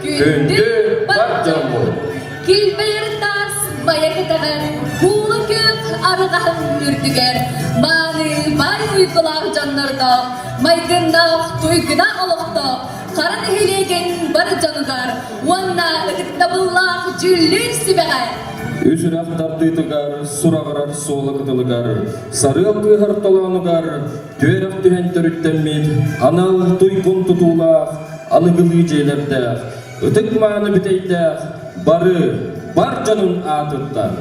күндү бакжамбу. Kilbertas mayakıtağın kuğulu kök arıgağın ürdüger. Mani bay uykular canlarda, maygındak tuyguna oluqta. Karan ehlegen barı canıgar, wanna ıdıktabıllah cüllür sibeğer. Üsürak tartıytıgar, surağırar soğulakıtılıgar, sarıyak kıyhartalanıgar, tüerak tühen törüttemmid, anal tuykun tutulaq, anıgılı jeylerdek, ıtık mağını biteytek, barı, bar canın atından.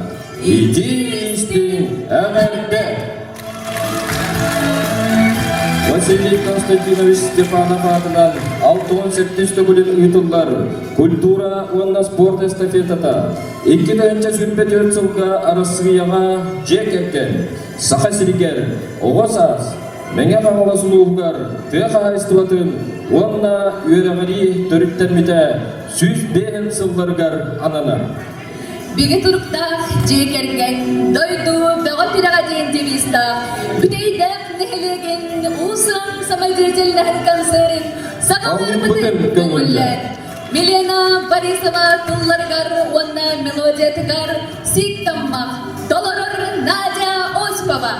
İci istin əməldə. Василий Константинович Степанов атынан 6-17 күлін ұйтылдар культура онна спорт эстафетата 2-нче сүрпет өртсілға арасығыяға жек әккен сақа сірігер оғасаз мәңе қаңыла сұлуғығар тұяқа айстыватын онна өрәғари төріттенметі сүз бейін сылғарғар анана. Биги туруктах жекерген дойду бөгө пирага дейин девиста бүтейдек нехелеген уусам самайдыржеллер концерин сагалыр бүтін көңүллер Милена Борисова тулларгар онна мелодиятыгар сиктаммак толорор Надя Осипова.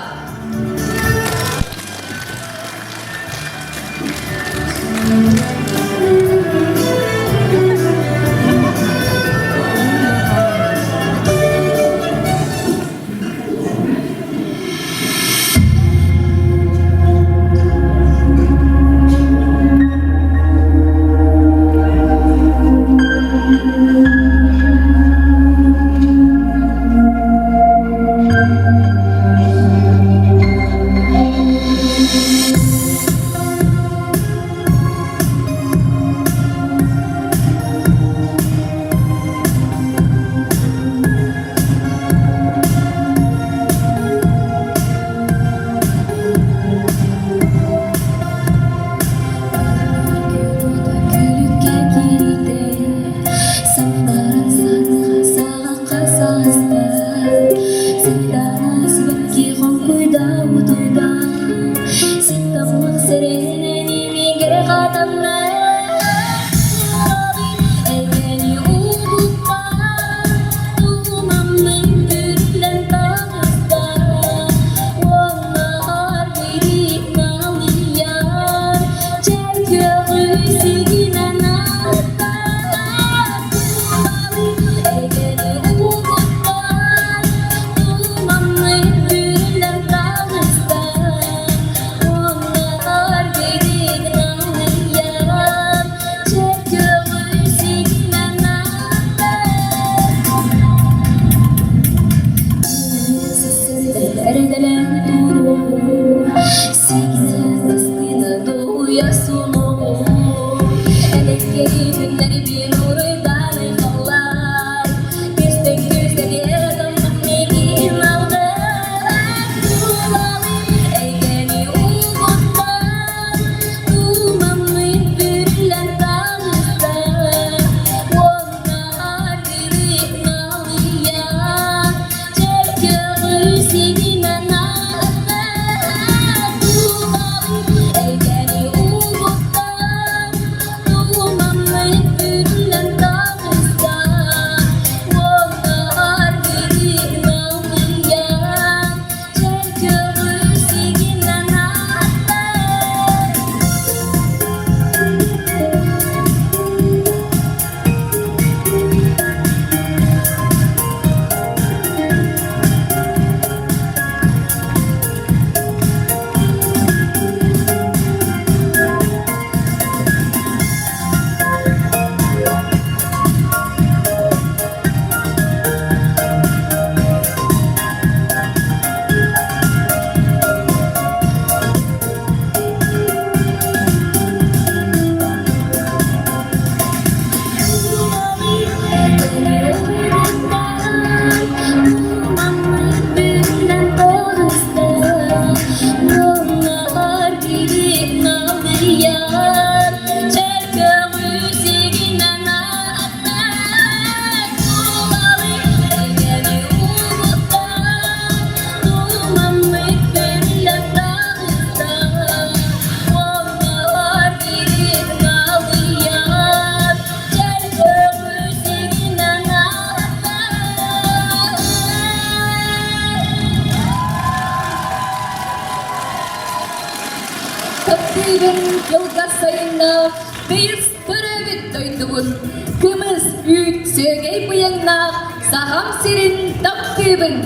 Taptığın yılga sayına Beyiz törevit doyduğun Kımız büyük sögey bıyığına Saham serin taptığın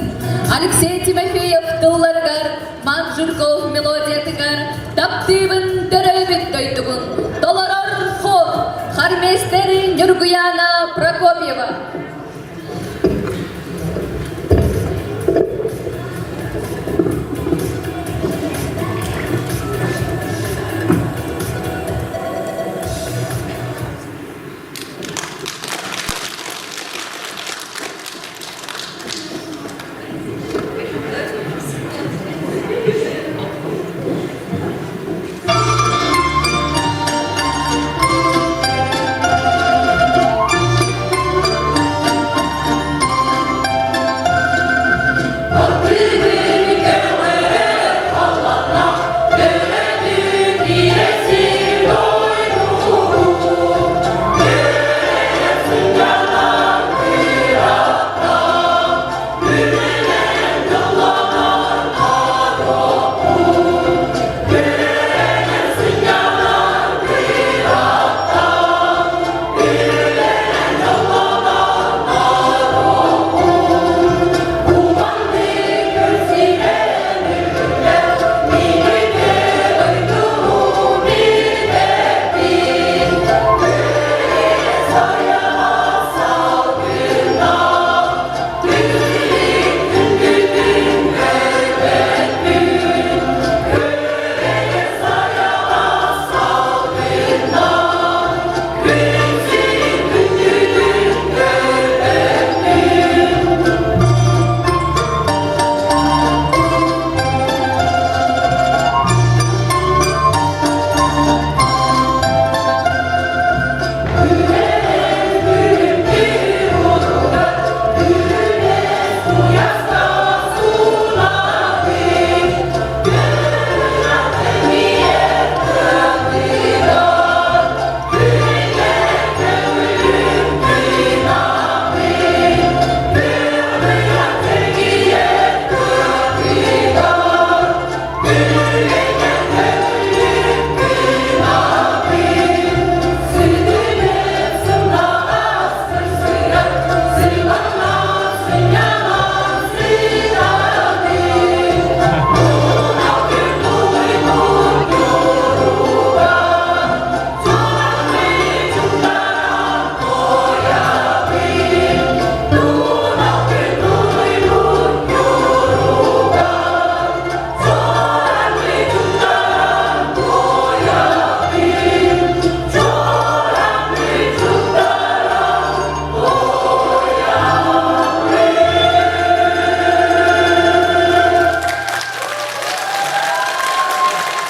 Alexey Timofeyev Tıllargar Manjurkov melodiya tıkar Taptığın törevit doyduğun Dolarar hor Harmesteri Nurguyana Prokopyeva.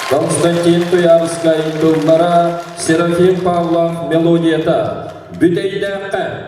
Константин Туярскай Туллара, Серафим Павлов Мелодията, Бүтейдәққа.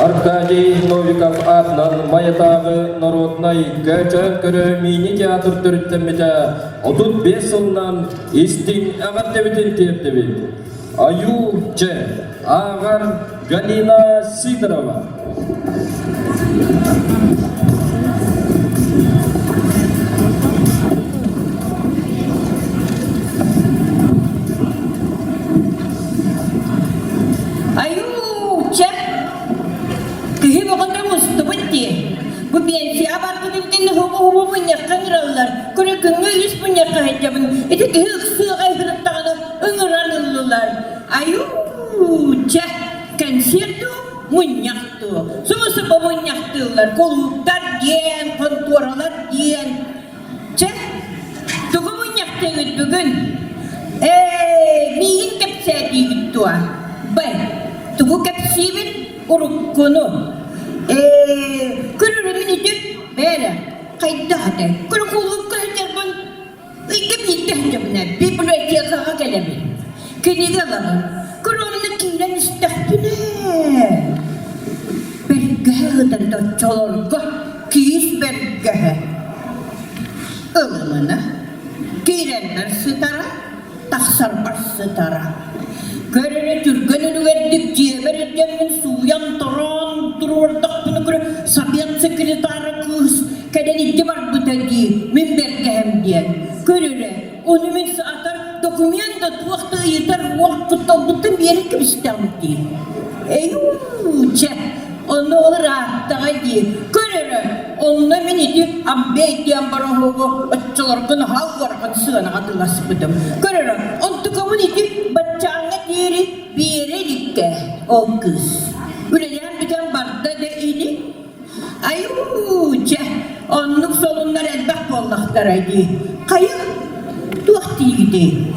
Аркадий Новиков атынан Маятағы народнай кәчән көрі мини театр түріттімеді 35 жылынан естен ағаттебетін тердебі. Аю Че, Ағар Галина Сидорова. Bu biensi abar budin hubu bunyakkan rallar. Kure kenge yus bunyakkan hajabun. Itu kehil suga hirtana unguranullar. Ayu cah konsertu munyaktu. Semua munyaktular. Koluktar diyen, kontuaralar diyen. Cah tugu munyaktu bugün. Mihin kapsadi gitu ah. Bay tugu kapsibin urukunu. Kurang minit bera kaidah ada. Kurang kuluk kajar pun, ikut minta jamnya. People dia kah kelebih. Kini galam. Kurang nak kiran istah pina. Bergah dan docolor gah kis bergah. Mana? Kiran bersetara, taksar bersetara. Kerana jurgan itu verdik dia berjalan suyam terang turun tak pernah kena sabian sekretar kus kadang ini jamar butagi member kehamdian kerana orang saat dokumen dat waktu itu waktu tahu betul biar kebistamti cah orang rata aja kerana orang itu ambil dia barang hogo celor kena hawar kan sana adalah sebedam kerana untuk komuniti baca diri biar dikah okus udah jangan bicara barda deh ini ayo cah onuk solunlar elbak Allah teraji kayak tuh tinggi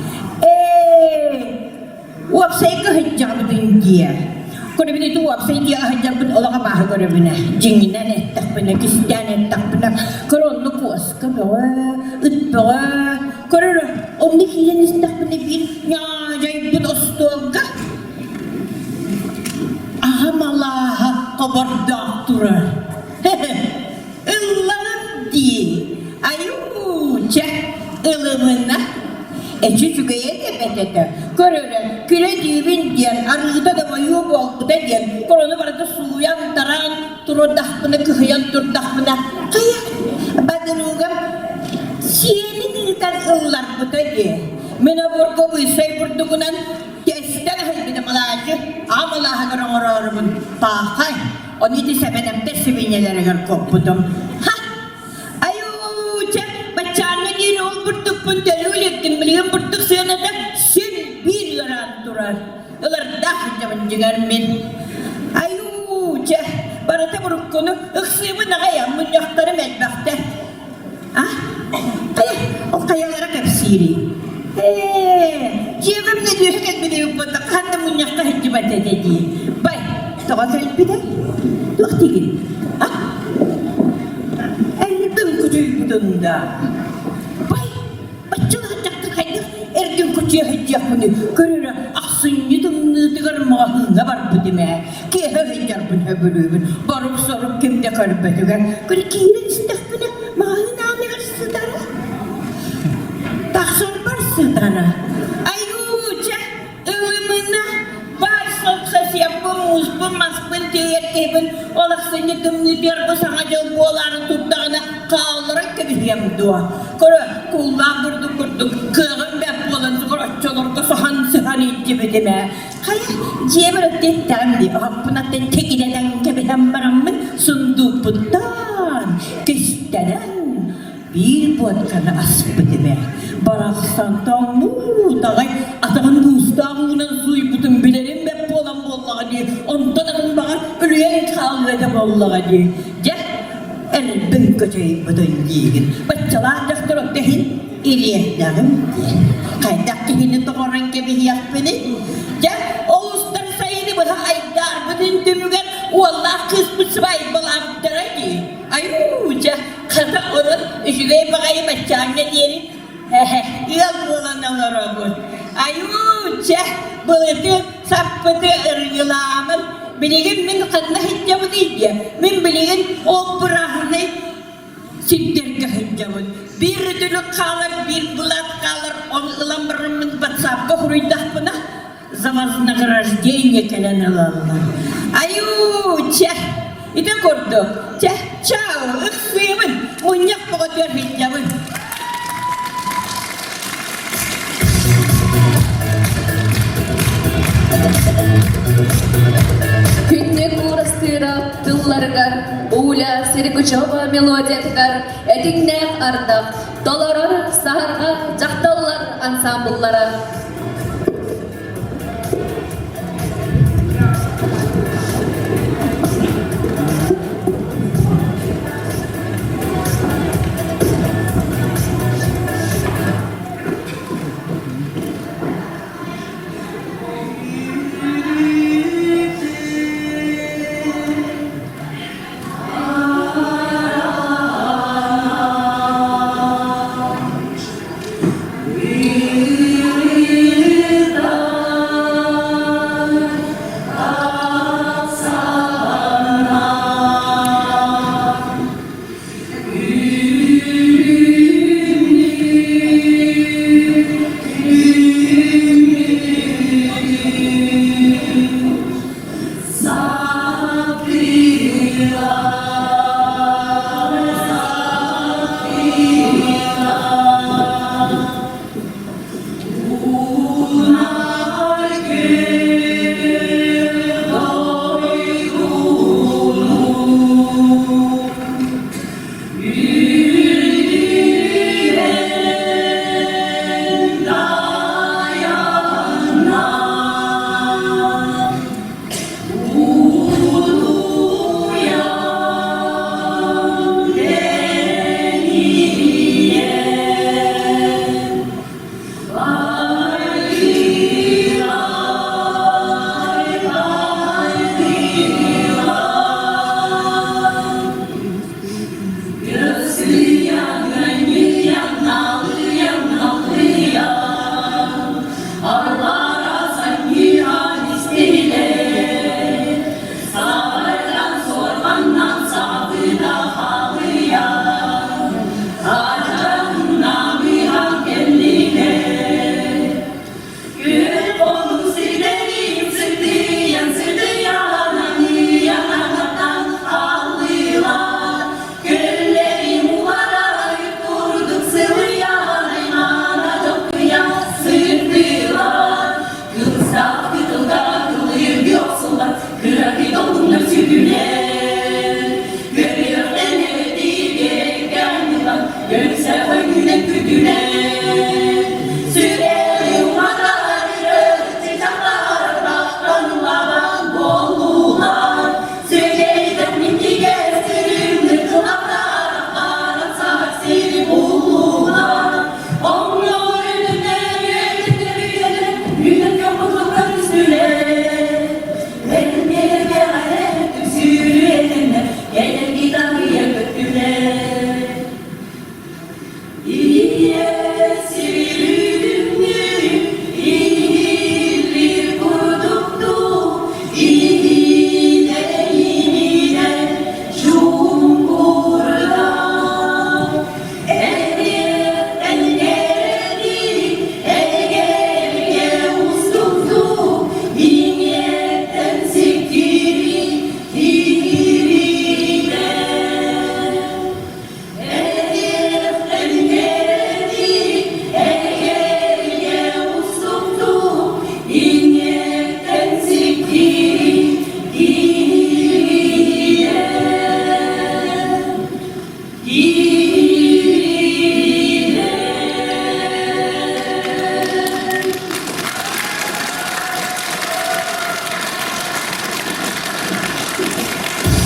wabsai kehajab dia kau dah itu wabsai dia hajab Allah apa kau dah benar jinginan tak benar kisahnya tak benar kalau onuk kuas kau bawa kau dah omni kian tak benar birnya jadi astaga amalah kabar dokter elandi ayo cah elemena juga ya tepatnya karena kira diwin dia arita dah mayu bawa kita dia kalau pada tu suyang terang turun dah pernah kehian turun dah pernah kayak badanugam siapa ni kita ular betul dia menabur kau bisa berdukunan tiada hal kita melaju amalah orang-orang pakai oni di sebenarnya tesbinya dari kau putum ha ayo cak bacanya di ruang bertukun terulik dan beliau bertuk sana dah sembir orang ular dah zaman jangan min ayo cak barata berukun aksi mana kaya menyaktar medbakta ah kayak orang kapsiri dia kan dia kan video foto kan temunya kah coba jadi baik tak akan pindah tuh tinggi erdem kucing bunda baik baca cak kayak erdem kucing hajah punya kerana asalnya tu dengar mah ngabar budime kaya hajah pun habis baru sorok kim dia kan betul kan kerana kira sudah punya mah nama kan saudara tak sorbar saudara ayo cak mana basok sesiapa muspun mas pentiat keben olah senja temui biar bersama jauh bola tu dana kalau mereka diam dua kalau kulah berduk kerana bepolan sekolah color kesahan sehari jebedeme kayak dia berarti tadi apa nanti tidak yang kebedam beramen sundu putan kestadan bir buat karena asbedeme barak santamu tagay atakan gustamu na suy putum bilerim bepolan bolla di ondan akan bakal ölüyen kaldı da bolla di jah elbin kötüyü budun yigin bacalar doktor dehin iriyet dağım kaydak kihini tokoran kebihiyat beni jah oğuzlar sayını bana aydar budun dümügen wallah kız busbay balam teragi ayo jah kata orang juga pakai bacanya diri iya bulan orang ayo cah betul sampai tergelaman Bilgin min kadına hicabı değil. Min bilgin operahını sidderge hicabı. Bir dülü kalır, bir bulat kalır. Onu ılamırımın batsapka huruydah buna. Заваз награждения калянала. Аю, ча. Itu kordo. Cah, ciao. Ikhwan, munyak pokoknya hijabun. Күнне курастырап тылларга, уля сиркучова мелодиятыгар, эдиңнәк ардак, толорор саһарга жакталлар ансамбллары.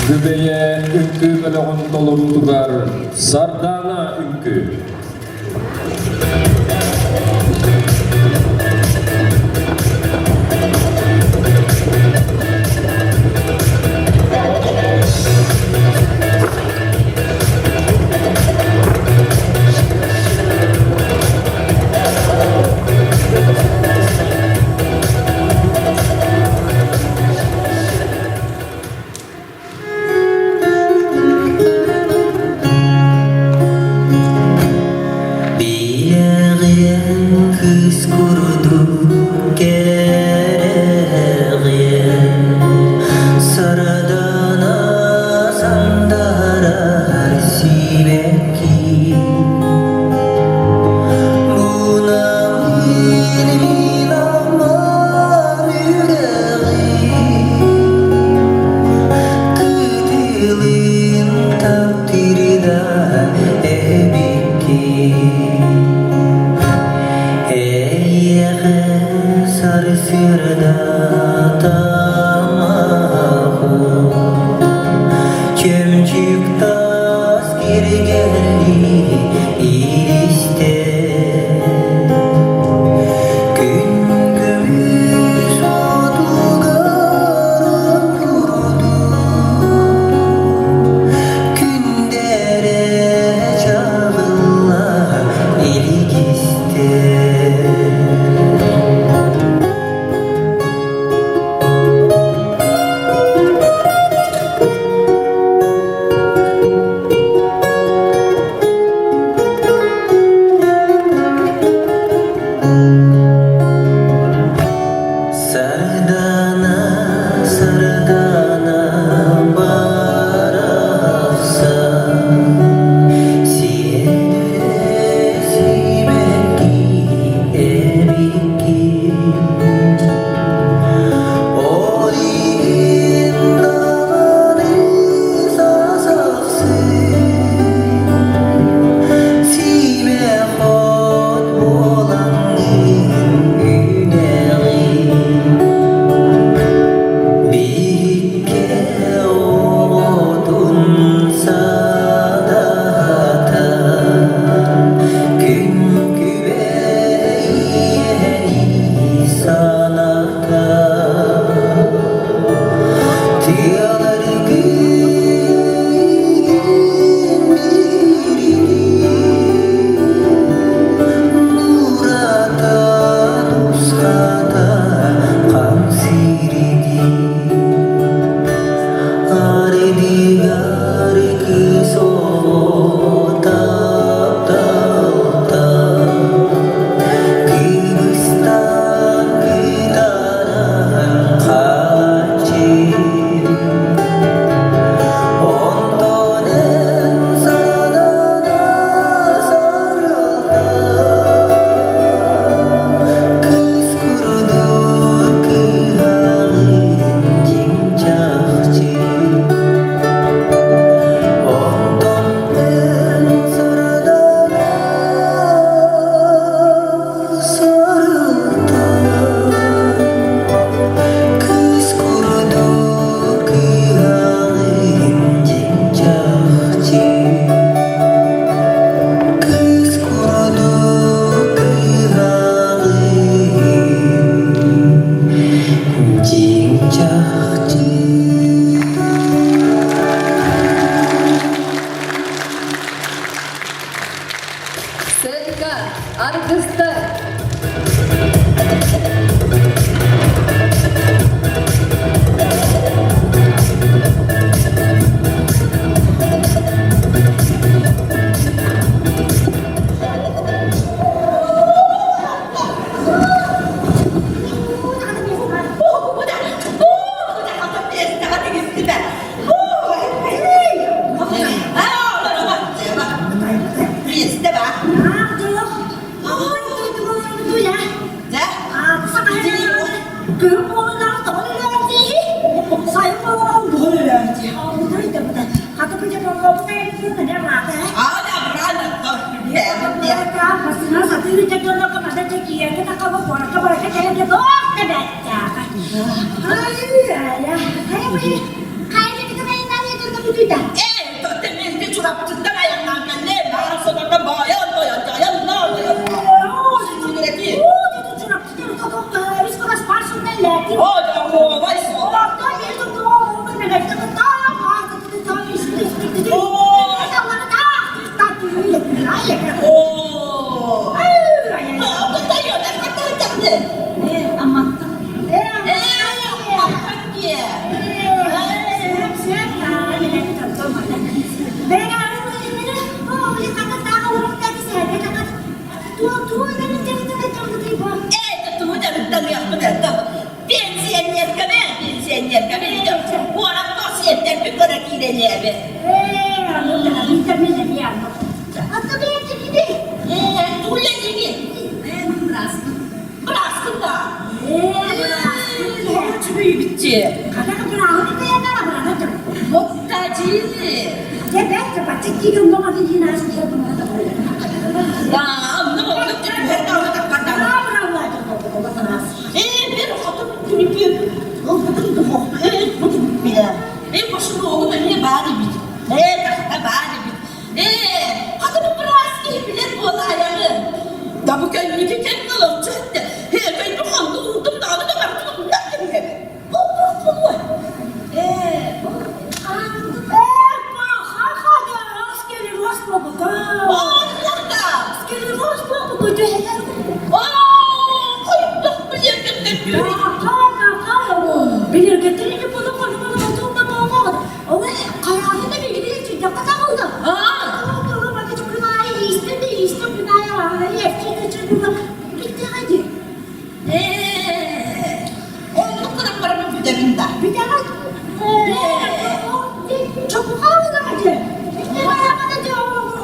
Gübeye ünkü beleğin dolumdugar, sardana ünkü. çıktı askergerli ilişte. Gün gümüş oldu garam durdu. Kündere çağırlar ilikiste. Sardana, sardana barasa, siedere simeki ebiki, orin davani sasakse, simehot bolangin üneri. Bikke oğudun sadata, gün güveyeni sanata. Tiyalar gün Nurata nuskata kamsiridi. Aridi gariki sotap tap Kibistan gitaran kacir. Ontonen sadana sarıldı. Kız kurdu kıhalin cincakçı. Ontonen sadana sarıldı. Kız kurdu kıhalin cincakçı. Kız kurdu kıhalin cincakçı. Serka, Argıstar. demin de. Bir daha. Çok ağır acı. Ayağına diyor,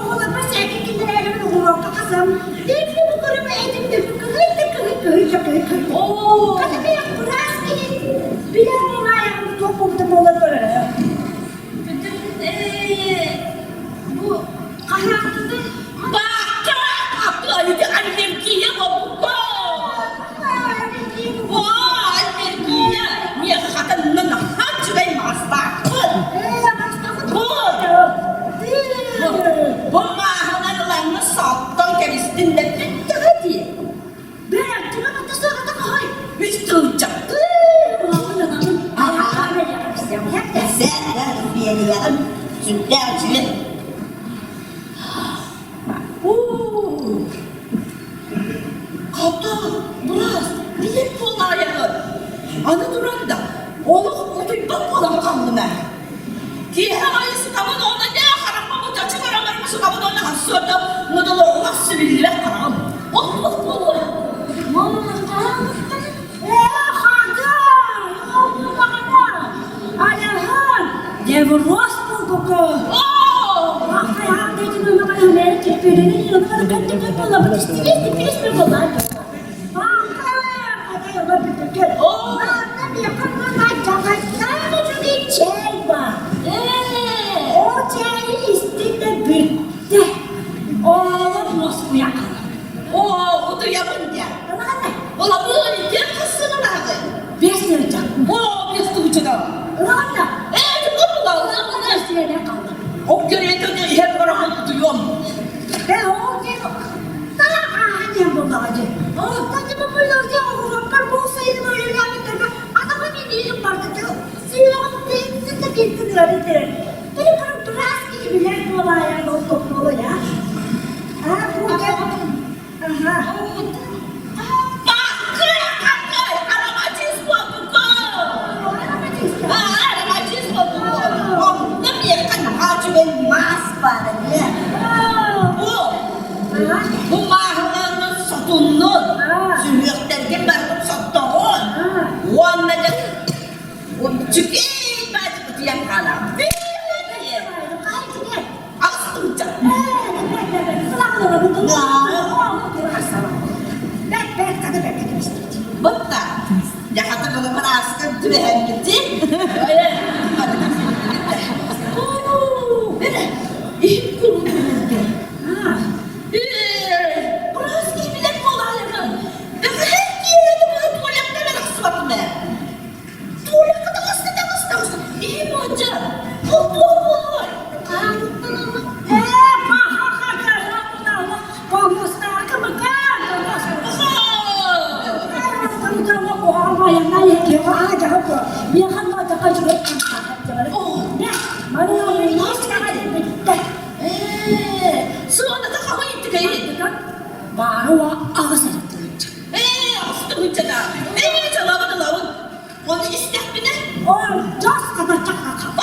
ona bir sevgi kindirelim, uğraştı kızım. Devli bu kurumu edimdi, kıhır. Oo. Kızım ya, burası ki. Bir daha benim ayağımı toplumda mola böyle. Bu hayatında... Bak, aklaydı annem giye babukta. Wah, annem giye. Niye kadının hacı mastakın. Bu mahanlarını sattın kerisinde bitti hadi. Ben cuma da sonra da koy. Hiç tutacak. Sen de bir yere yarın. Sütler çilin. Kaptan, biraz bilir polar yakın. Anı duran da, oğlum oturup bak polar kanlı ben. Ki hem ayısı tamam onda ne harapma bu taçı karamarmışı tamam onda hasıyordu. Mudulu olmaz sivilliler karam. Oh. Devros bulduk o. Oh! Bak hayatım dedim ama ben tepelerini yılları kaçırdım olamadı. Stres mi kolay? Bak hadi yola bitirdim. Oo! Ben de yakınlarına cakaslarla bir şey var. O şey istedi bitti. Oğlum nasıl yakaladı? Oh, o da yapınca. Ulan Ola böyle diye kısını verdi. bestireceğim. Oh, bir tuğcuda. Ulan Bu da ne isteyene kaldı. o göreye dönüyor, her tarafı duyuyorum. Ben o şey daha annem bu acı. Saçımı böyle yapar bulsaydım öyle yaptırdım. Adamın bir yerim vardı. Silahın teyzesi de getirdiler. Benim karım biraz gibi bilen kolay ya. Toplu ya. Ha bu gel. Aha. Bak, kırak kakay, aramacız bu. Aramacız bu. Oh, ne yakan hacı ben mas para diye. Bu mahallanın satunun. Züğürtlerden bakıp sattığın. Onları o tükey bazı diye kalan. Astımca. Butta. Yakata bunu meraskan tühen gitti. Öyle. Böyle. İyi kuruldu. Burası gibi bilen kolaylıkın. Her yere bunu tuvalette ben asfaltım ben. Tuvalette de hasta. İyi mi hocam? Bu. Sonra da hava gitti kayıt. Baru ağzı. Astım hocada. Cevabını lavun. Onu istek mi ne? O just kadar çakaka.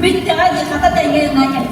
Bitti hadi kata dengeyin aja.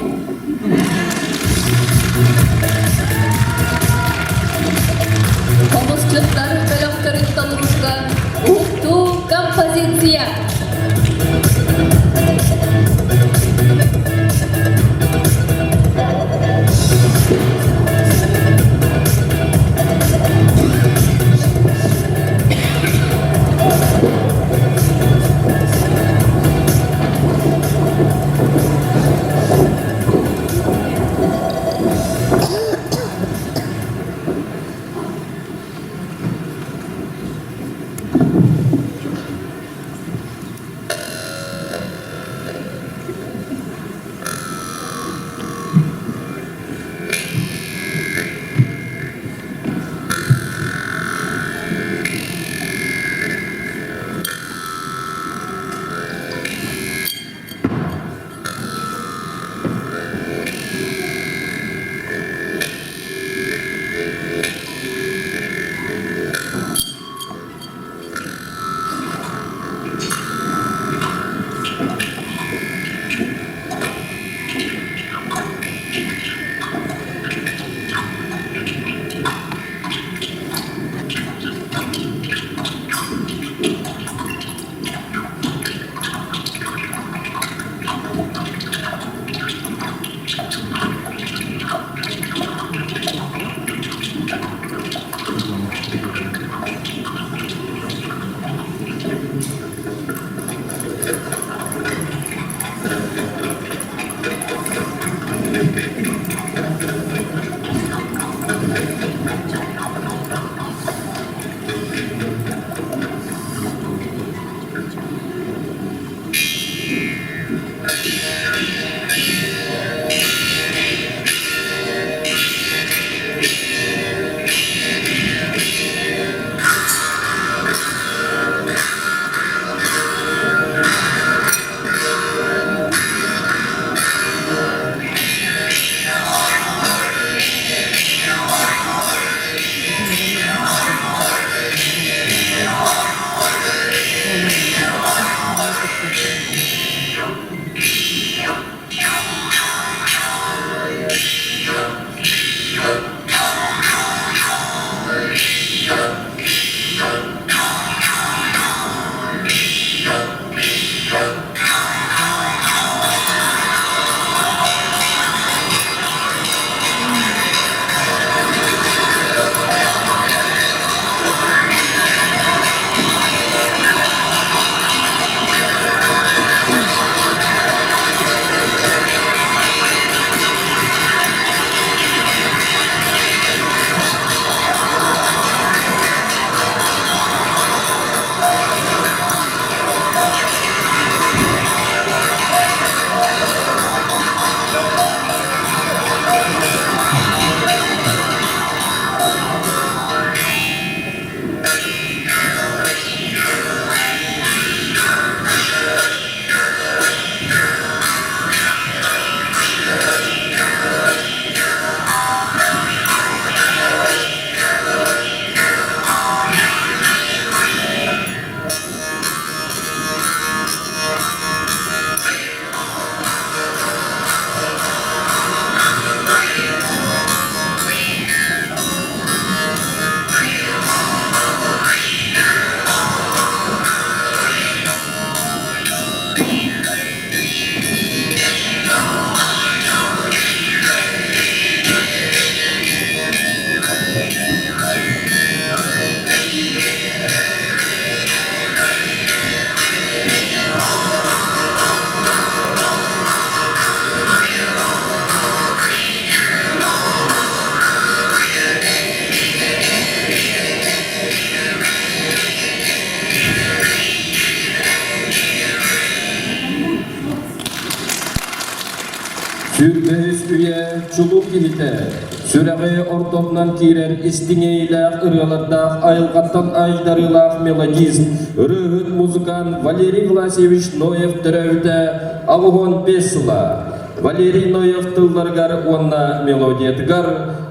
Sürbehüs üye çuluk kilite. Süreğe ortamdan kirer istingeylak ırıyalardaq ayılqattan aydarılaq melodist. Rıhıt muzikan Valerий Власевич Ноев төрәвді Авугон Песла. Валерий Ноев тылларгар онна мелодиятгар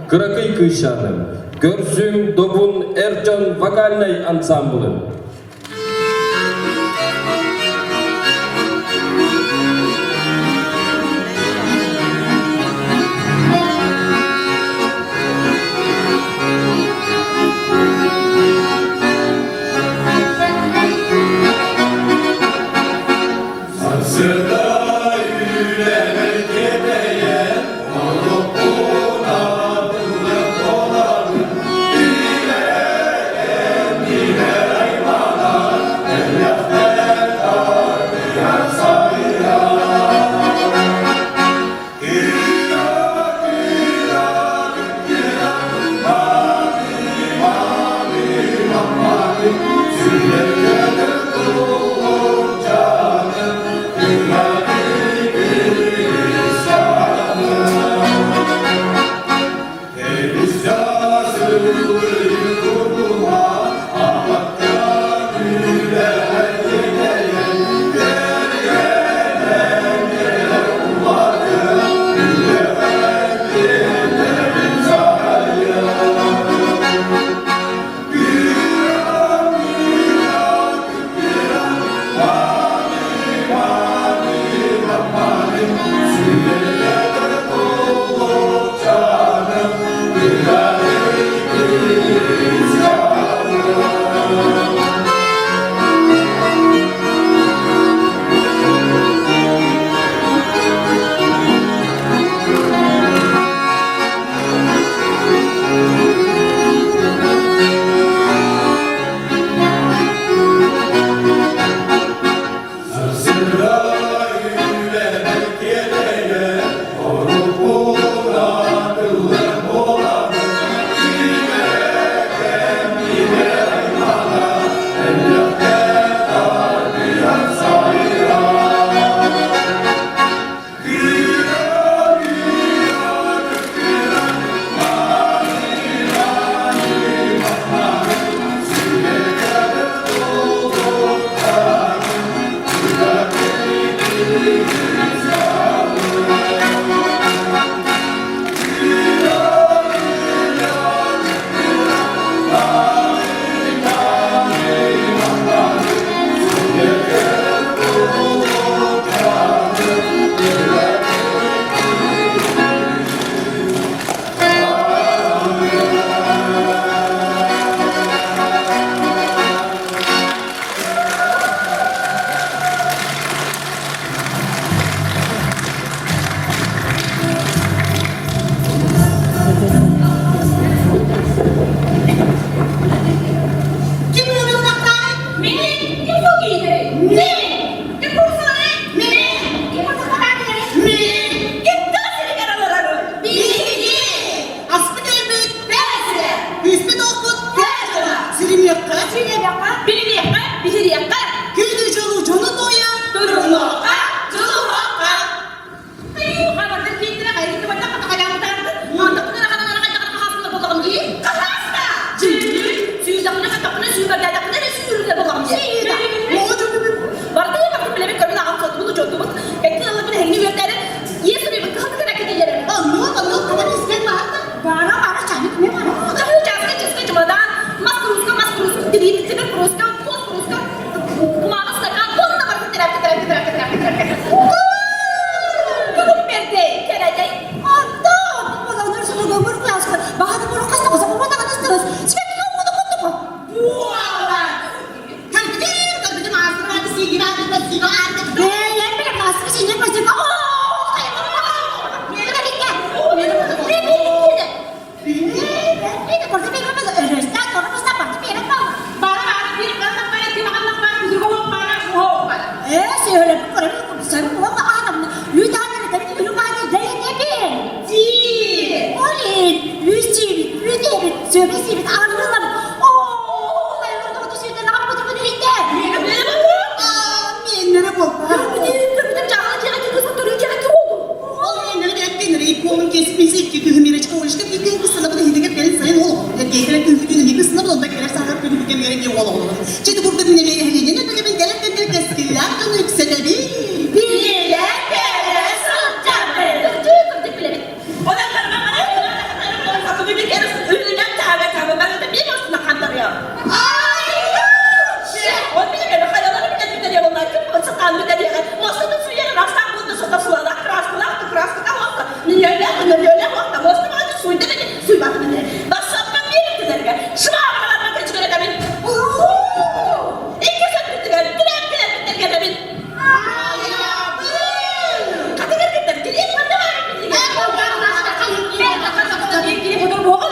Кыракый кышаным. Көрсүң добун Эрчон вокальный ансамблын. Ey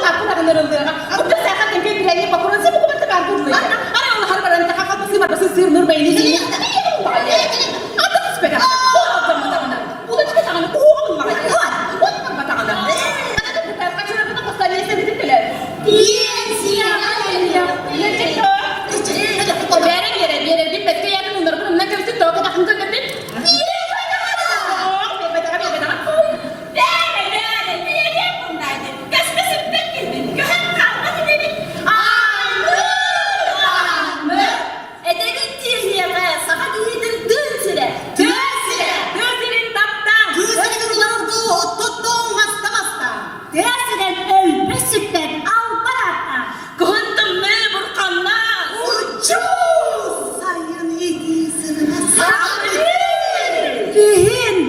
laku na kanarong dira. Udah saya kan tempe bilangnya Pak Kurang sih bukan tekan dulu. Ada Allah harus barang tak apa sih marah sisir nur bayi ini. Ada sepeda. Udah cepet tangan. Makanya. Buat tangan. Ada kita kasih apa tak sekali sendiri pilih. Iya, siapa ya? Iya cek. Biar di pet kayak itu nur belum nak kasi to kita kan kan din. Iya. Oh, bebek tangan.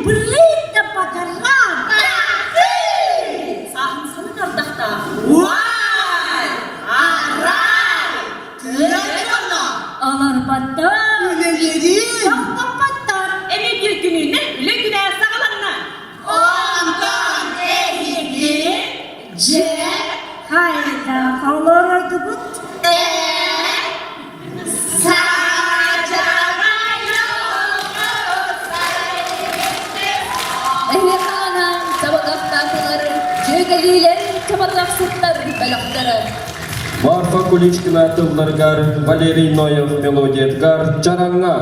Berita padaran. Alar patah. Yang patah. Ini bir gününe, bile güne sağlanma. Hayda, kalora dubut. Ehlihanang sabagak tatılır, jögeliler çabadak sıtlar belakları. Марфа Куличкина тылларгар, Валерий Ноев мелодияткар, чараңа,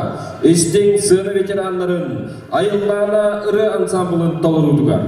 истиң сыны ветеранларын, айыллана ыры ансамблын толырудугар.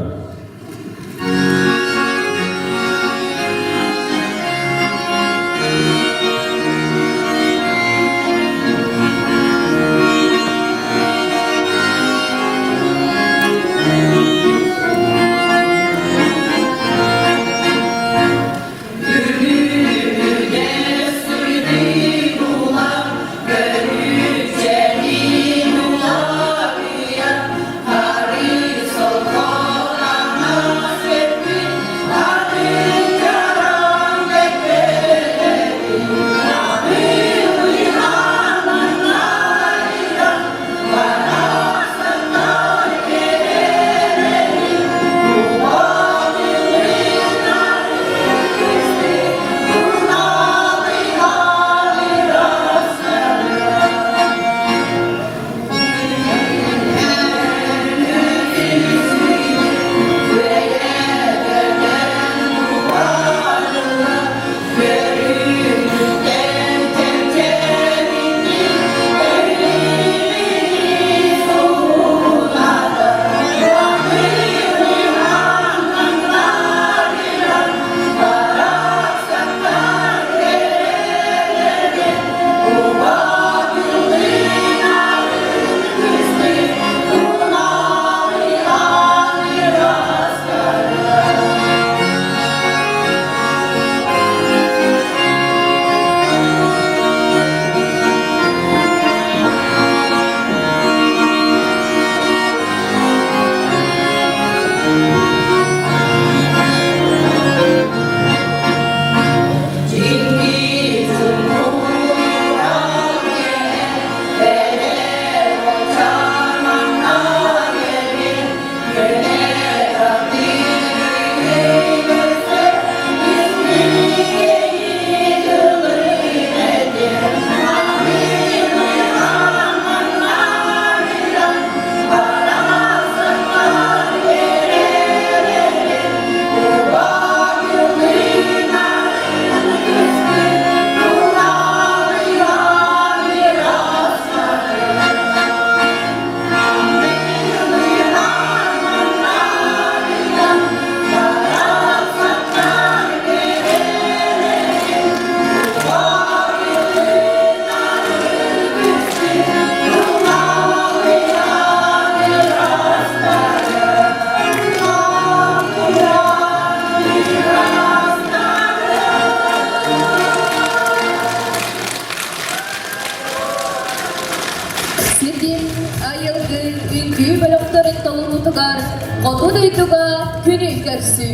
Үңкүү бөлөктөрүн толугутугар, коту дейтуга күнү керсү.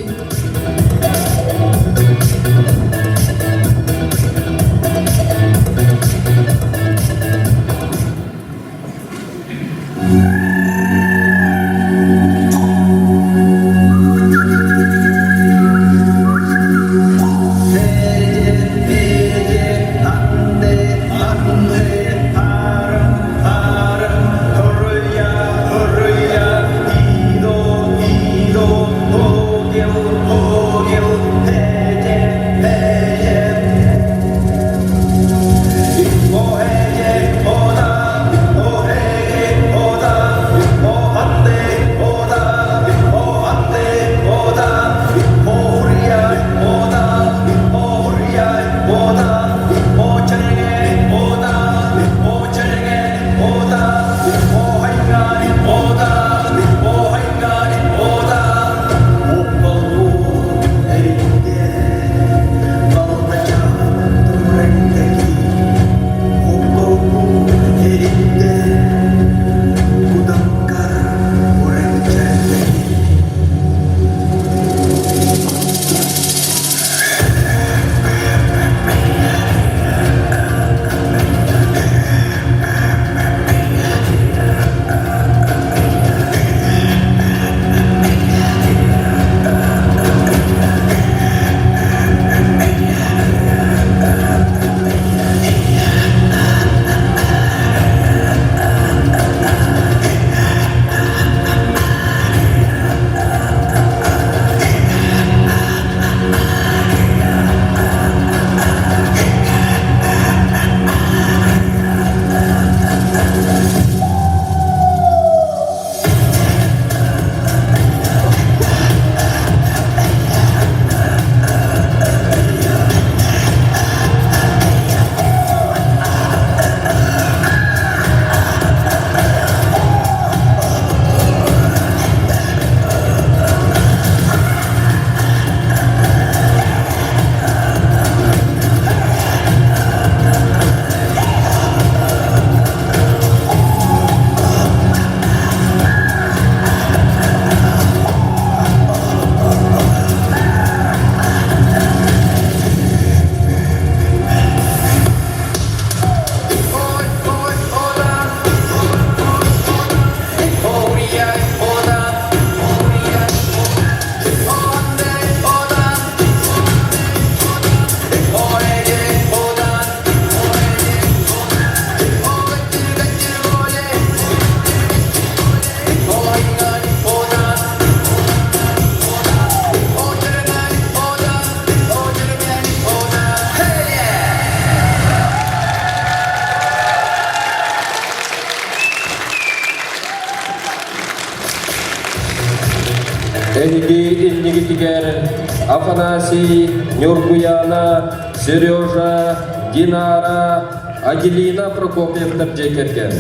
Элги Ильнигитигер, Афанасий, Нюргуяна, Сережа, Динара, Агилина Прокопьевна Джекерген.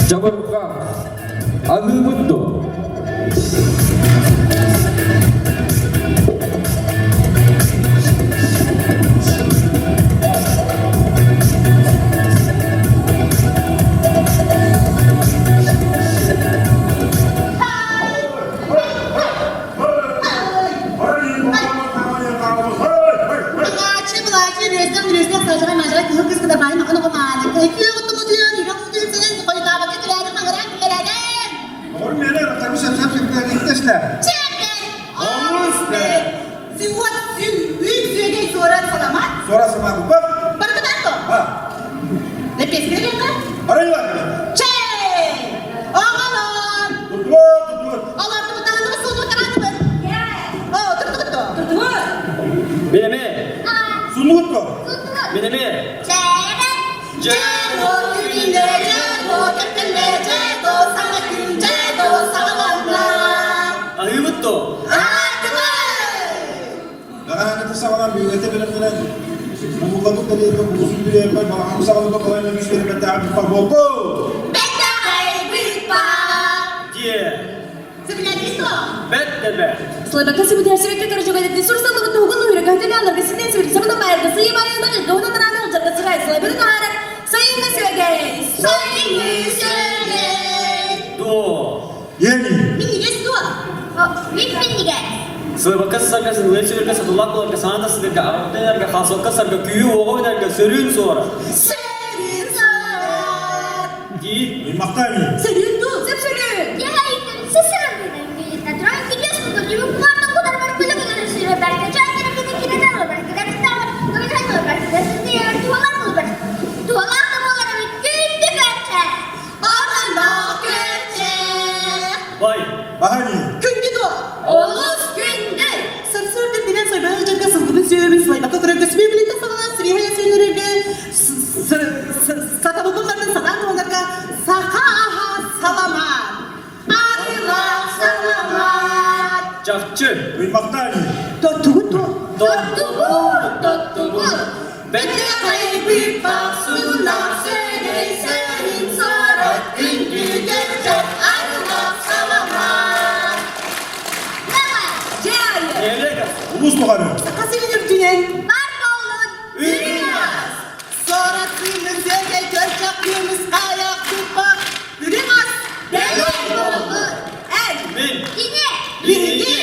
Жабырға, Агыбыдды. Suara sama aku, Pak. Lepis ke dia kan? Orang juga. Cek! Oh, kalon! Tutur. Allah, tepuk tangan terus untuk tangan teman. Oh, tepuk tuh. Tepuk. Beneme, Sunut kok. beneme. Jago gününde jago, tekende jago, sama gün jago, sama bangla. Agыбыдды. Jangan kita sama kami, kita benar-benar mengubah dari itu musuh dia apa kalau aku sama untuk kau yang bisa bertahan Pak Bobo. Beta hai bipa. Dia, Sebenarnya itu. bet. Слабака се будя се века ръжога да сурса да го го нуира като не алга сиден се само да майер да се има не да го на рана от да се рай слаби да хара sayın ne söyleyey sayın söyleyey До. Yeni. Mini guys tuh. Oh, mini guys. Слабака сарга сынлайсы верга сатулак боларга саната сыдырга арабдайарга хасылка сарга күйі оғойдарга сөрін сора. Serin saat. Ди. Maktani. Serin tuh. Sep söyle Ya itu seserang kita terus video seperti itu bukan aku dan berpilih dengan sudah berkerja kita kita tahu berkerja kita tahu kita berkerja sendiri dua orang dari kita berkerja Orang nak kerja. Vay. Bahani. Күнде tuh. Олус günde Сарсырды bilen soybana jaga sılgını söylüyoruz. Bak kırık ismi birlikte sana sriha yasenlerge sata bukunlardan satan onlarga sakaha salamat. Arıla salamat. Çakçı. Maktani. Tuh. Tuttuğu Bet. Kaybı basına serin sarat gündü geçecek arıla salamat. Cahil Nevregas. Ulus bakanı. Kasilidir dünen. Ürünmez. Sonrasıyla zevke görçaklığımız ayak tutmak. Üremez. El. Min. Bilgi.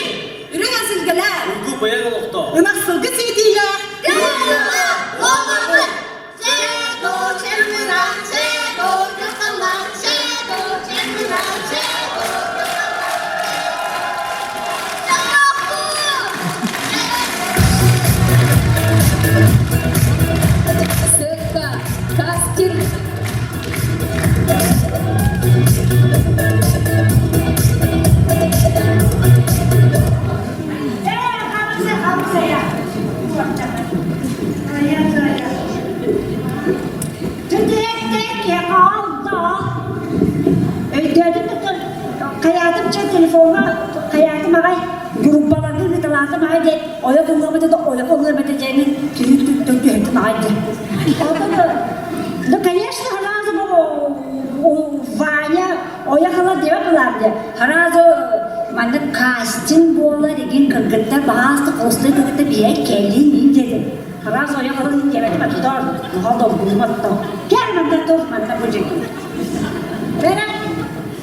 ürün asılgılar Uyku bayan olukta. Irmak sılgı seydiyle. sıkka kaskin Hayatım ağay, gruplarında bir talatım ağaydı. Oya kullanmadı da oya kullanmadığını tüyük ettim ağaydı. Да, конечно, сразу Ваня ояқала деп қыларды. Сразу мана кастинг болар деген кыргытта басты қосты кыргытта бия келин деді. Сразу ояқала деп атыдар. Қалды bulmadı. Gel manda dur manda bu ceki. Bera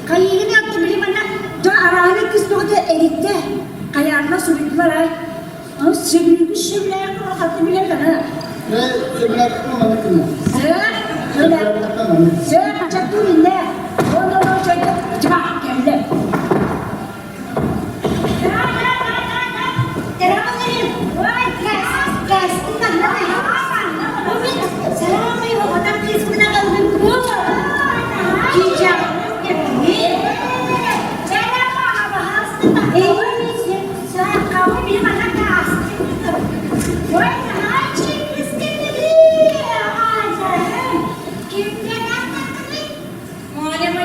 kayını yaptı bile bana. Da arayla kısmı da eritte. Kayarına sürüktüler ay. Ama sürülmüş şeyler hakkı bile bana. Saya macam tu ini, orang cakap cepat kembali. Terima kasih. Wah, gas, kita nak. Salam, ibu kota please kita kalau dulu. Kijang, ini. Saya apa bahas tentang ini? Saya kamu bila mana gas? Wah, Ой,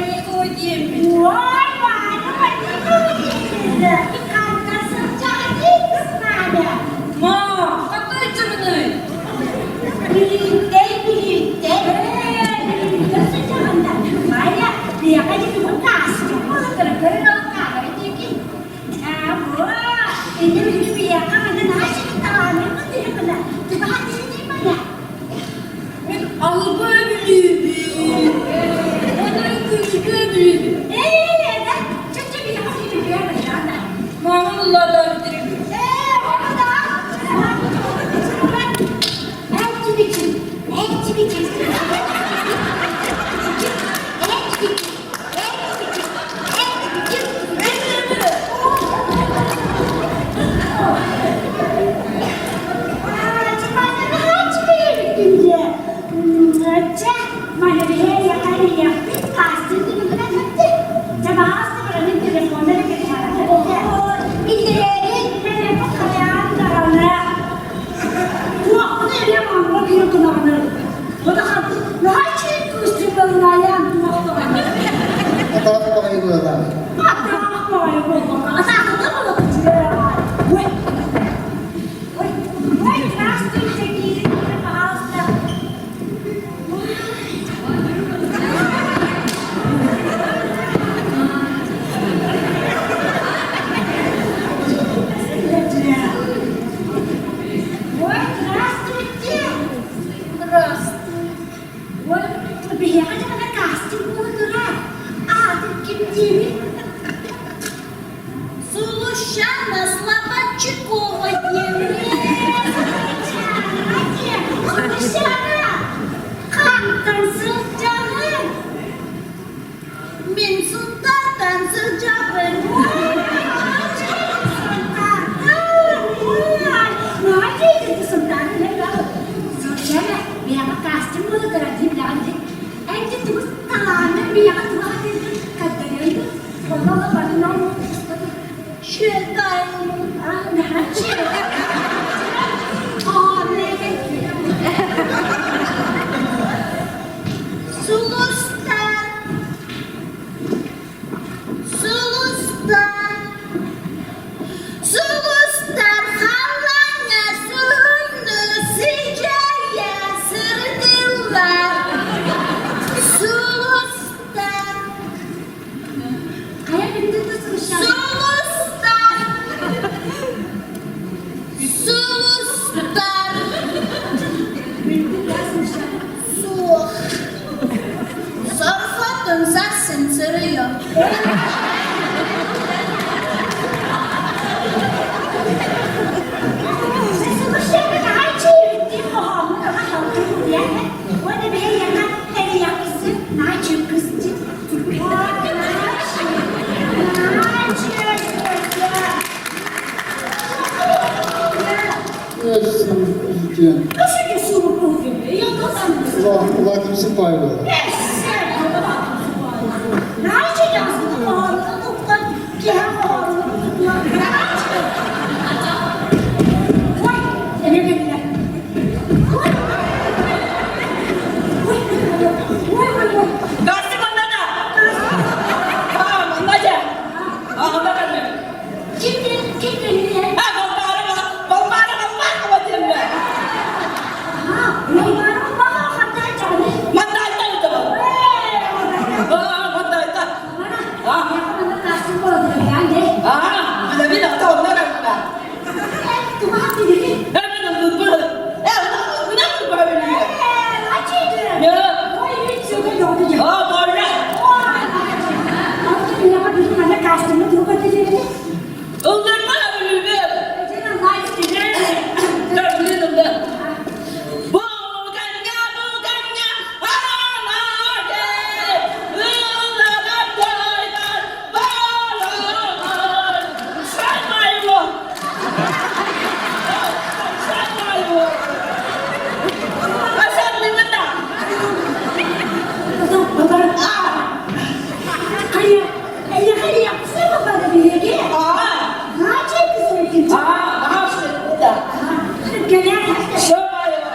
Sustar. Suh. Sarfatun sassin sırıyor. وانا بهي انا هي قصه ناجي قصتي Nasıl geçiyor bu gibi? Ya nasıl? Ulan kimsin paylaşıyor? Ne yapacaksın bu pahalılığı? Nokta kihem pahalılığı. Vay! Eve geldiler. Vay! Vay! Kasih mana dah? Mana aja? Mana kan? Kim geliyor? Bang para kau macam ni. Ha, Neymar'ın bana hatta canı. Mana ada itu? Mana itu? Bana, yakında kasım oldu yani. Mana bila tahu mana kan? Tuma hati dedi. Mana betul? Mana betul ni? Acıydı. Ya. Oy hiç söyle yok dedi. Boleh. Artık bir yapar bizim anne kastımı çok öteceğini. Undur mana boleh? Canım nice dedi. Dah minum dah. Bukannya anaknya melabaikan balongan. Sama ibu. Asal ni mana? Bakalım. Hayır. Hayır yapsın mı bana bir yedi? Ne yapacaksın sen? Daha sulit dah. Gelen hasta. Sama ibu.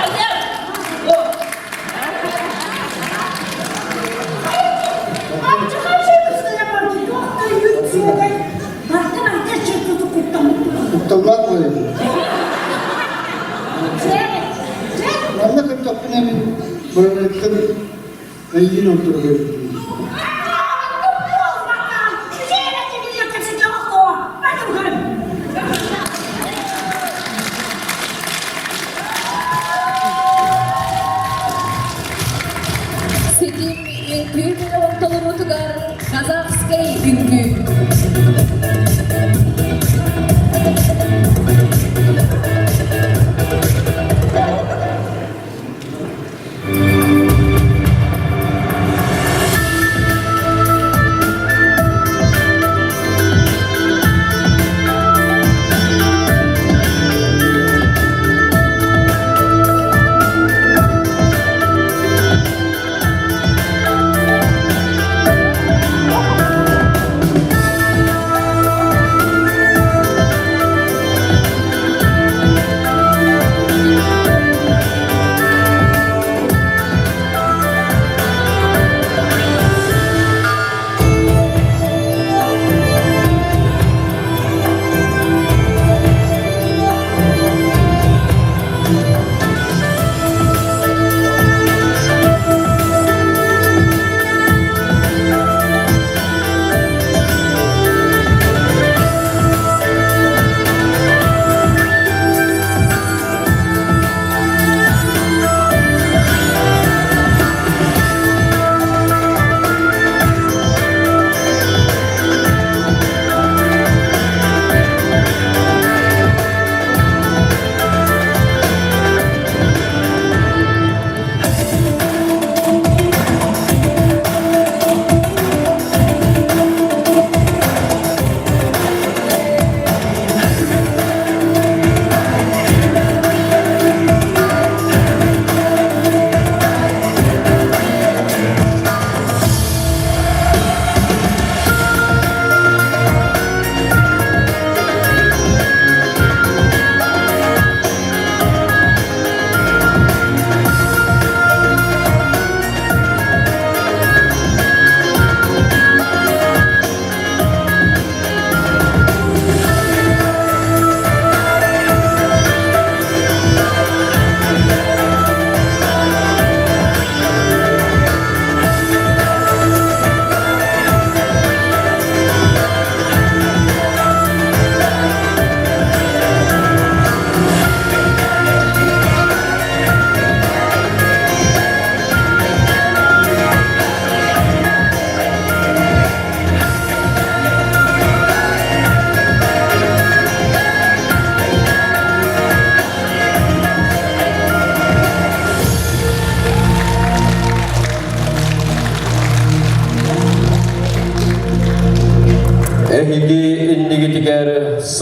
Ajar. Artık her şey kızla yapardı. Yok da yürü söyle. Baktım çırpıdı kurtlamış. Mutlak böyle. Evet. Valla kapına böyle rengin oturuyor. Sedim büyük bir ortalama tugar Kazakskay üngü.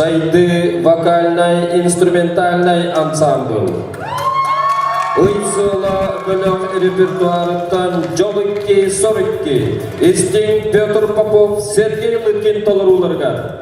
Сайды вокально-инструментальный ансамбль. Уйсула бөлөк репертуарыттан Жолыкки Сорыкки, Истин Петр Попов, Сергей Лыткин толыруларга.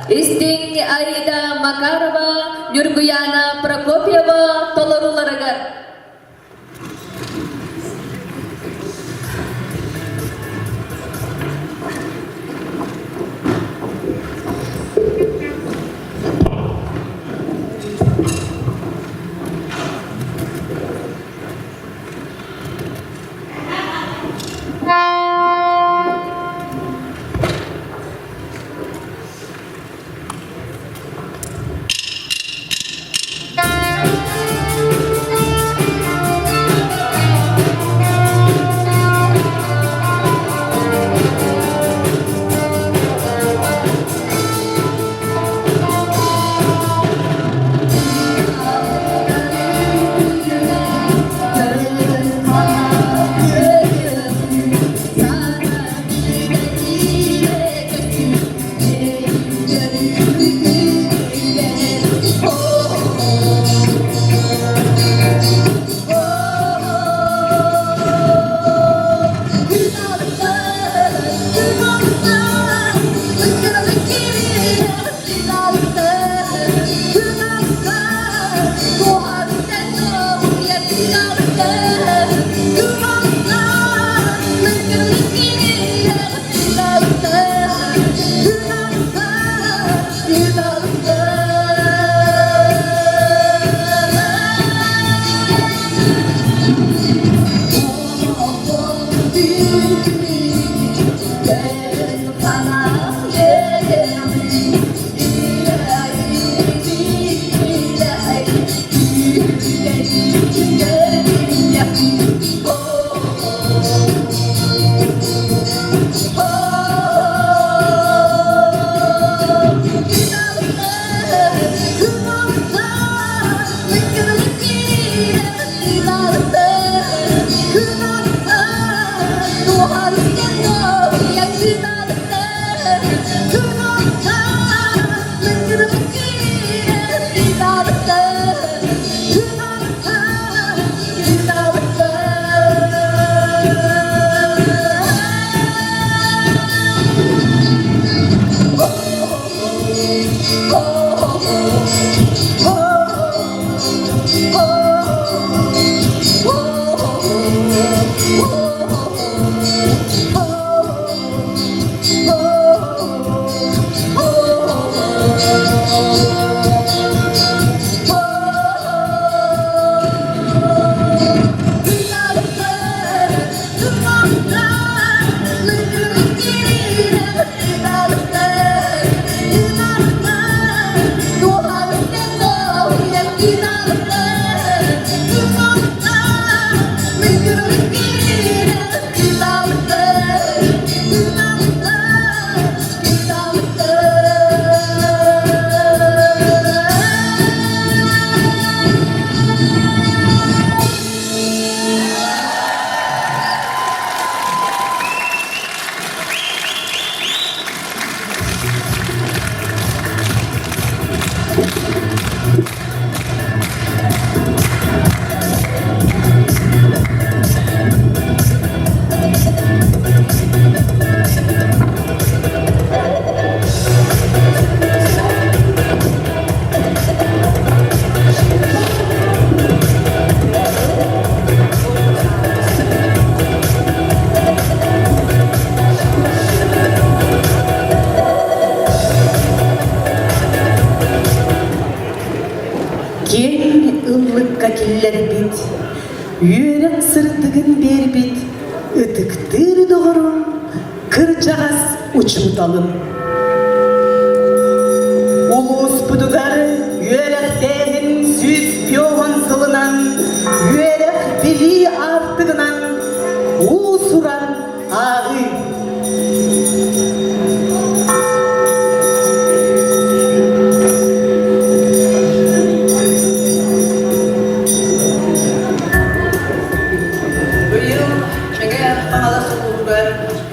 Истин Аида Макарова, Нюргуяна Прокопьева, толоруларыгар. бит, ытыктыр doğrum, kırçağız uçmutalım. Ulus budugarı, yürekteğin süz yoğun sılınan, yürek bili artığınan, usuran ağı.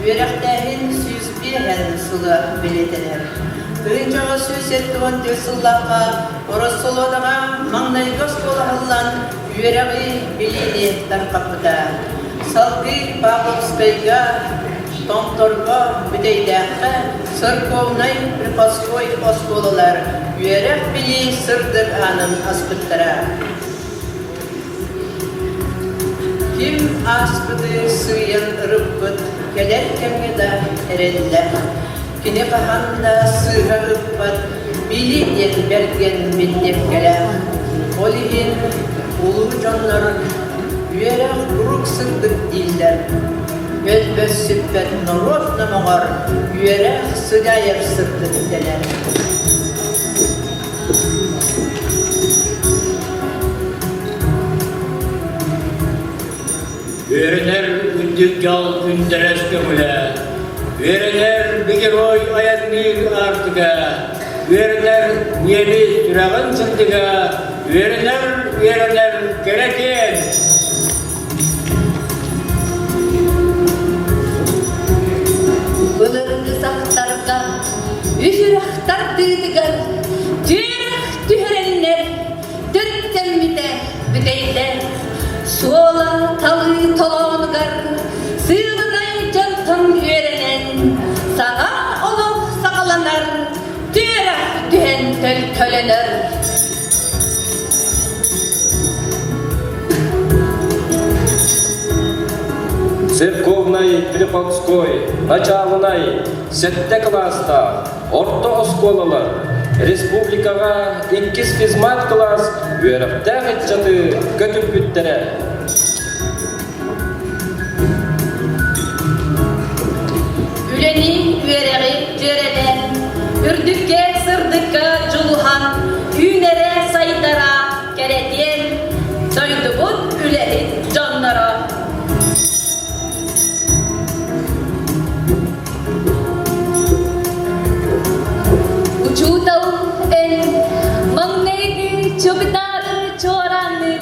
Yüreklerin süz bir her sılı biletiler. Kırıncağı süz ettiğin dürsıllaka, orasılığa mağnayı göz kolahallan, yüreği bilini dar kapıda. Salgı bağlıkspeyga, tomtorga büdeydäke, sırkovnay pripaskoy oskolalar, yürek bili sırdır anın aspıttıra. Kim aspıdı sıyın ırıppıt, kelerken de erenler. Kine kahanda sığha ırppat, biliden bergen bindep geler. Olihin ulu canlar, yürek buruk sırdık diller. Özböz sübbet norot namağar, yürek sıdayır sırdık deler. Verenler ündük yal günderes gömüle, verenler bir oy ayadını artıga, verenler yedi sürağın sırtıga, verenler gereken. Bulurdu saktarga, üfürahtar dıydıgar, tüyerek tüherenler, dörtten bide, büdeyler. Sola talı tolongar, sığınay cantan üyerenen, sana olup sakalanar, tüyerek tühen tölener. Церковной, Приходской, началынай, сетте класста, орто осколалар, республикага 2 физмат класс, үйрөктәк итчаты көтүп бүттәрә. Üleni üyereği cöreden, ürdükke sırdıkka culuhan, üynere saydara keretiyen, soydubut üleri canlara. Uçudav en mangneydi çöpüdarı çoranlı,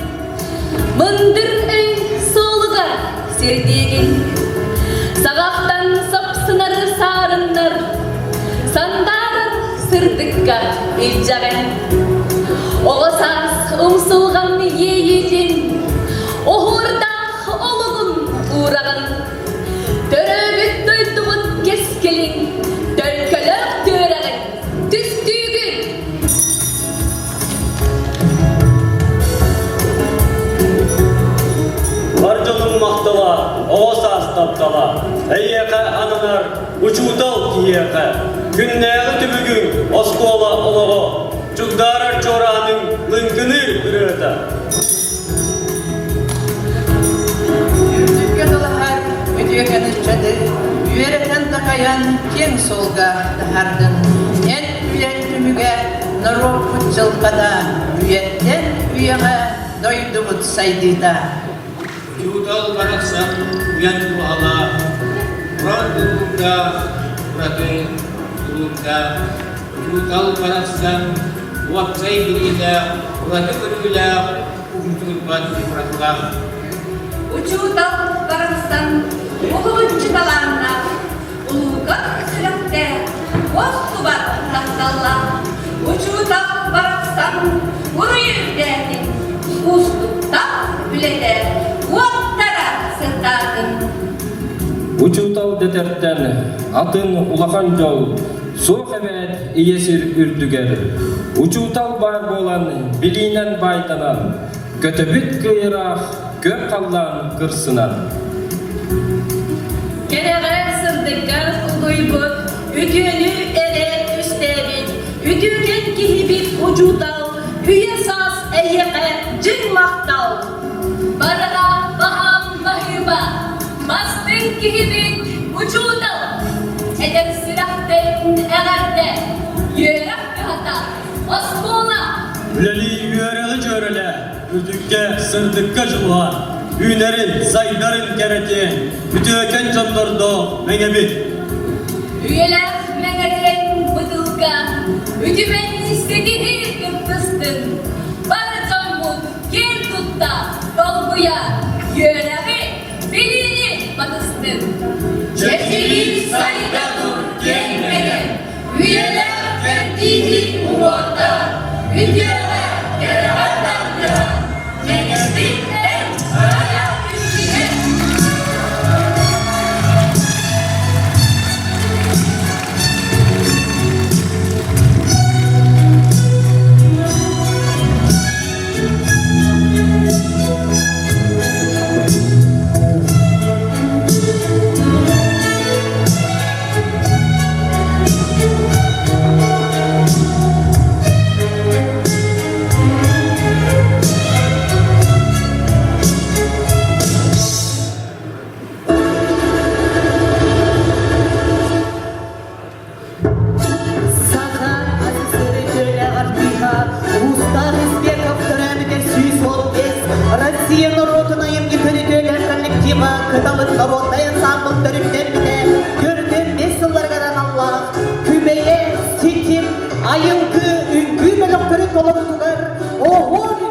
mındır ey solugar serdiğin, sağaktan sapsınarı sarınlar, sandarın sırdıkka ilcagen. Oğasas umsulgan yeyicin, ohurdağ olugun uğrağın, töröbüt duydubut keskelin, dölkölök töreğin, düstüğün. Barcılın mahtala, oğasas taptala, eyyeke anınar, uçutal kiyeke, günneği tübügün, oskola oloğu, çugdarar çoranınlınkını büröte. Yürdükke dolahar, ödüyeken içadı, yüereken takayan keng solga dahardın. En üyen tümüge, narok kutçılkada, üyetten üyege doydubut saydida. Yudal baraksan uyan buhala, Kur'an bulunda, Kur'an bulunda, Yudal baraksan waksay birida, Kur'an berilah, Umturban Kur'an. Uçudav barastan, uluğun çıtalarına, uluğun sürekte, bostubar tahtalla. Uçudav barastan, vuruyur derdim, ustukta ülede, uattara sırtadın. Учутал детерттен, атын улахан жол, соқ әбәт иесір үрдігер. Учутал бар болан, билинен байтанан, көтөбүт кыйрах, көк қаллан кырсынан. Kereğe sırdıkka uygut, ütünü ele üstebit, ütüken kihibit ucudal, üye sas eyyeke cın maktal. Barığa baham bahirba, kihibin ucuda eder silahten eğerde yerak hata asbola Üleli yöreli körele, üdükke sırdıkka жылуан, ünerin, saydarın kereti, ütöken çandordo mengebit. üyeler meneden bıdılga üdümen istediği kırpıstın barcamut yer tutta dolguya yörevi bilini batыстın çeşili sayda dur gelmeden üyeler verdiği umurda üdüyeler yaratandı mengebit en aya ülkeye Сахан офицеры тюрьмя Артиха, Устав Избеков, Карамидер, Сюйсолбес, Россия народына емге көнетөйлер коллектива, Кыталык народный ансамбль төрүмдерде, көрден 5 жылдаргадан Аллах, күбeye, сетим, айылгы, үңгü мөлөктөрү толорутулар, ого үңгü.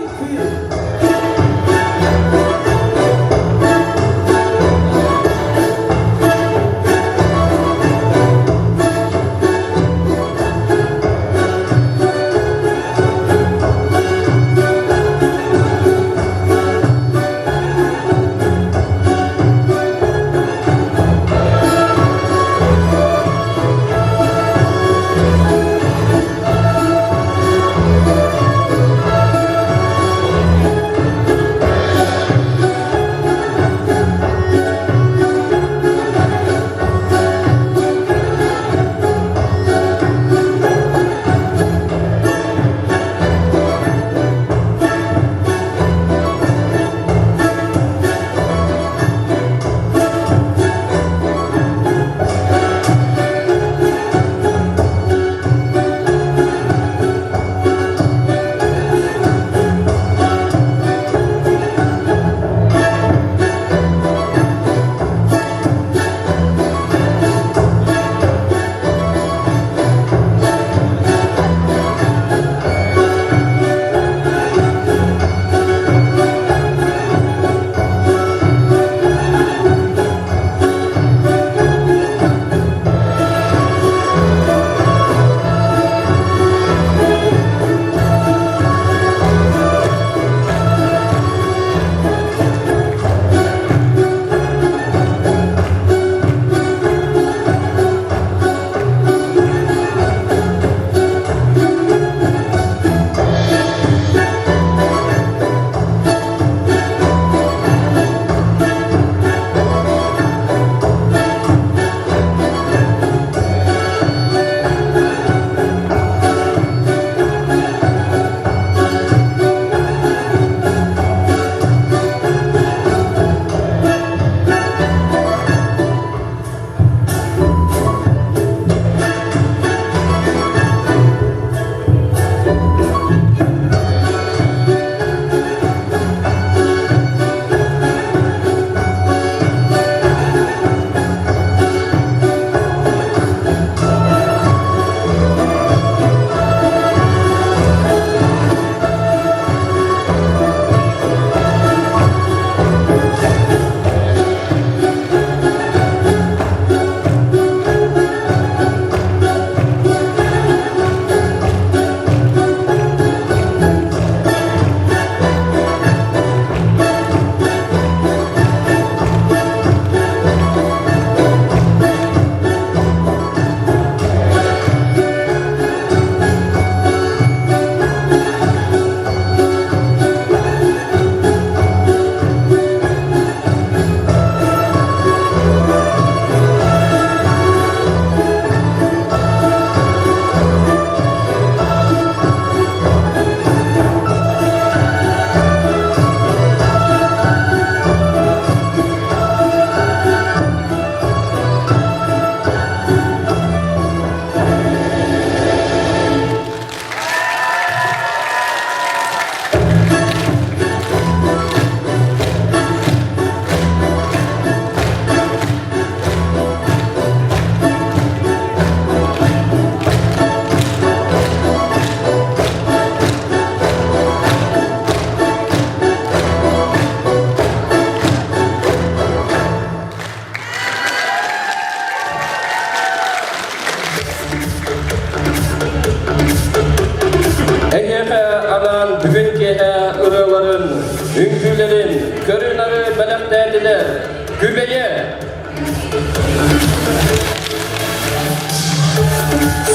Gübeye,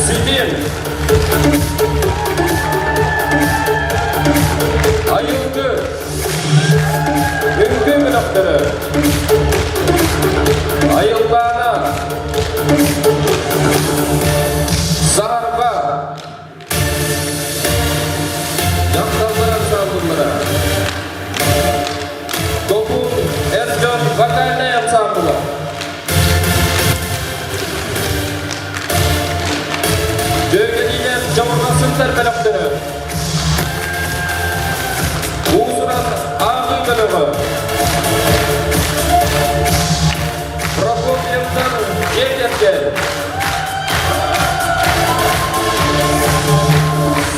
Sidim, Ayıldı, Üngü Münakları, Ayılbana, Saharba, Yaktallara saldırılara, Topun Ercan Vakayna saldırılara, Dövgeliler Camurlasın terpelakları, Uğusuran Ağlı Bölümü, Prokopyev'den Yeketken,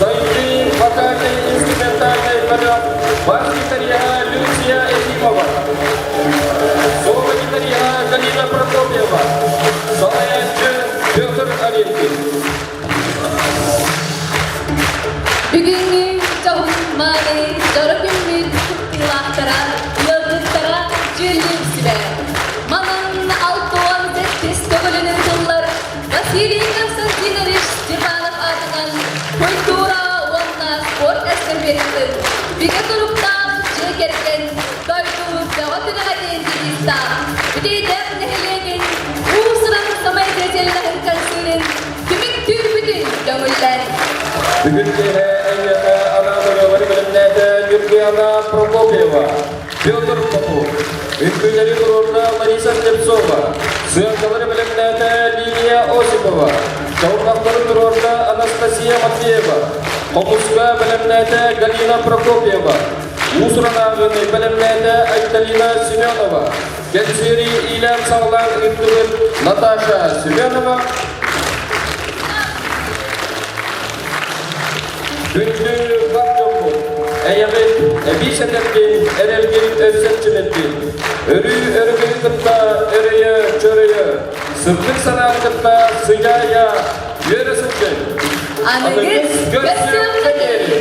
Sayın Vakayna Instrumentalne Bölüm, Basgitariya Lucia Efimova, Soğukitariya Galina Prokopyeva, Salayancı Pyotr Alevkin. Bugünün savunmanı, zorunlu tutulaklara, yıldızlara, cülüsüne. Manın altuan settis tövülünün tıllar, Vasili Konstantinovich Stepanov adından kultura onunla spor eser verildi. Bigatoluktan çekerken, doyduğu devatına adendilista, Bideyden nehirlenin, uğusuran samay dezellerin kalsının, tümük türbüdün gömüller. Bugünkü Anadolu bölümlerde Yurgiyana Prokopyeva, Pyotr Popov, ülküleri gururda Marisa Stepsova, Sığıncaları bölümlerde Lilia Osipova, Savunmakları gururda Anastasia Matveyeva, Komuska bölümlerde Galina Prokopyeva, Usuranağını bölümlerde Aytalina Semyonova, Gensiri İlem Sağlar Ürtürür Natasha Semyonova, Gündü Vakyomu, Eyabet, Ebisetettin, Erelgin, Özsetçimettin, Örü, Örgü Kıtta, Örüyü, Çörüyü, Sırtlık Sanat Kıtta, Sıcaya, Yöresitçin, Anıgız, Gösüm Tekeri.